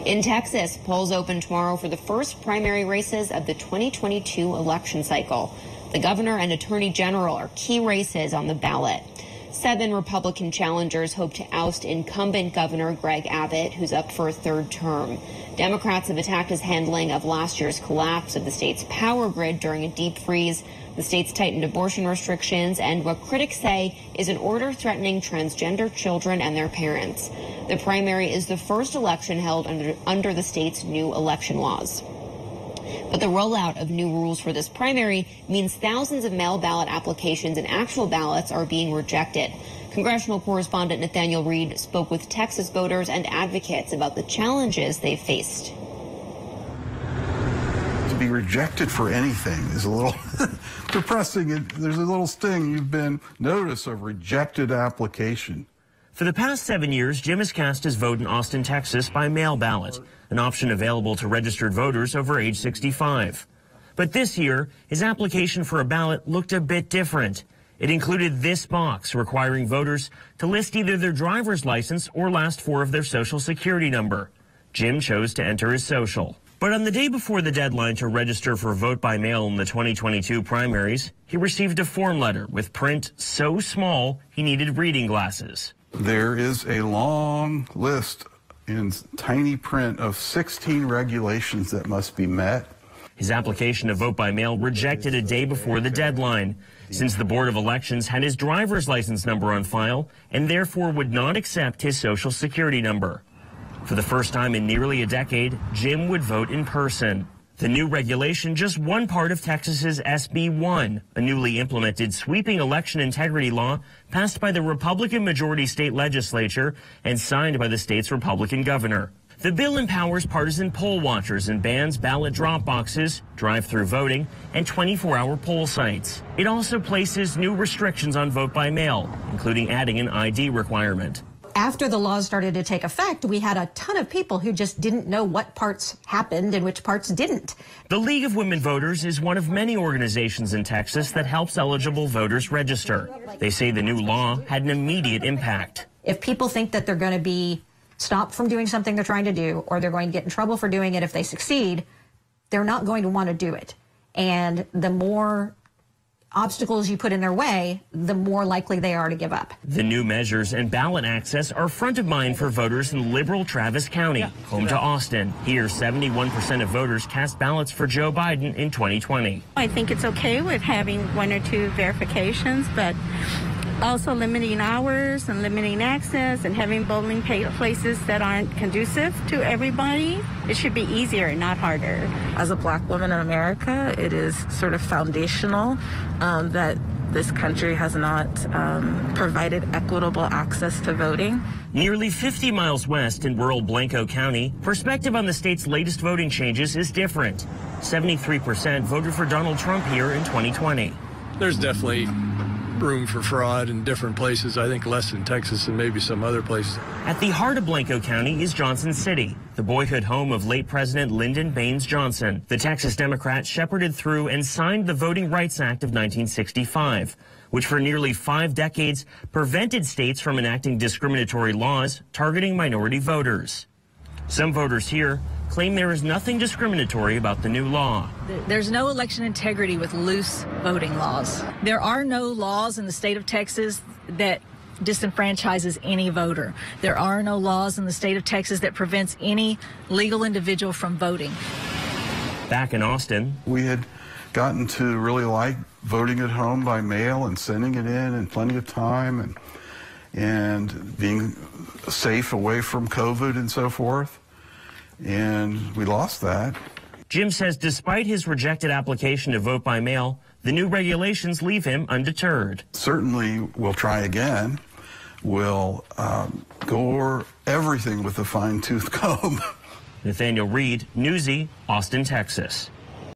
In Texas, polls open tomorrow for the first primary races of the 2022 election cycle. The governor and attorney general are key races on the ballot. 7 Republican challengers hope to oust incumbent Governor Greg Abbott, who's up for a 3rd term. Democrats have attacked his handling of last year's collapse of the state's power grid during a deep freeze. The state's tightened abortion restrictions and what critics say is an order threatening transgender children and their parents. The primary is the first election held under the state's new election laws. But the rollout of new rules for this primary means thousands of mail ballot applications and actual ballots are being rejected. Congressional correspondent Nathaniel Reed spoke with Texas voters and advocates about the challenges they've faced. To be rejected for anything is a little depressing. There's a little sting. You've been notice of rejected application. For the past 7 years, Jim has cast his vote in Austin, Texas by mail ballot, an option available to registered voters over age 65. But this year, his application for a ballot looked a bit different. It included this box requiring voters to list either their driver's license or last 4 of their social security number. Jim chose to enter his social. But on the day before the deadline to register for vote by mail in the 2022 primaries, he received a form letter with print so small he needed reading glasses. There is a long list in tiny print of 16 regulations that must be met. His application to vote by mail rejected a day before the deadline, since the Board of Elections had his driver's license number on file and therefore would not accept his social security number. For the first time in nearly a decade, Jim would vote in person. The new regulation, just one part of Texas's SB 1, a newly implemented sweeping election integrity law passed by the Republican majority state legislature and signed by the state's Republican governor. The bill empowers partisan poll watchers and bans ballot drop boxes, drive-through voting, and 24-hour poll sites. It also places new restrictions on vote by mail, including adding an ID requirement. After the laws started to take effect, we had a ton of people who just didn't know what parts happened and which parts didn't. The League of Women Voters is one of many organizations in Texas that helps eligible voters register. They say the new law had an immediate impact. If people think that they're going to be stopped from doing something they're trying to do, or they're going to get in trouble for doing it if they succeed, they're not going to want to do it. And the more obstacles you put in their way, the more likely they are to give up. The new measures and ballot access are front of mind for voters in liberal Travis County, home to Austin. Here, 71% of voters cast ballots for Joe Biden in 2020. I think it's okay with having 1 or 2 verifications, but also limiting hours and limiting access and having polling places that aren't conducive to everybody. It should be easier, not harder. As a black woman in America, it is sort of foundational that this country has not provided equitable access to voting. Nearly 50 miles west in rural Blanco County, perspective on the state's latest voting changes is different. 73% voted for Donald Trump here in 2020. There's definitely room for fraud in different places. I think less in Texas and maybe some other places. At the heart of Blanco County is Johnson City, the boyhood home of late President Lyndon Baines Johnson. The Texas Democrats shepherded through and signed the Voting Rights Act of 1965, which for nearly 5 decades prevented states from enacting discriminatory laws targeting minority voters. Some voters here claim there is nothing discriminatory about the new law. There's no election integrity with loose voting laws. There are no laws in the state of Texas that disenfranchises any voter. There are no laws in the state of Texas that prevents any legal individual from voting. Back in Austin, we had gotten to really like voting at home by mail and sending it in plenty of time and being safe away from COVID and so forth. And we lost that. Jim says despite his rejected application to vote by mail, the new regulations leave him undeterred. Certainly we'll try again. We'll go over everything with a fine-tooth comb. Nathaniel Reed, Newsy, Austin, Texas.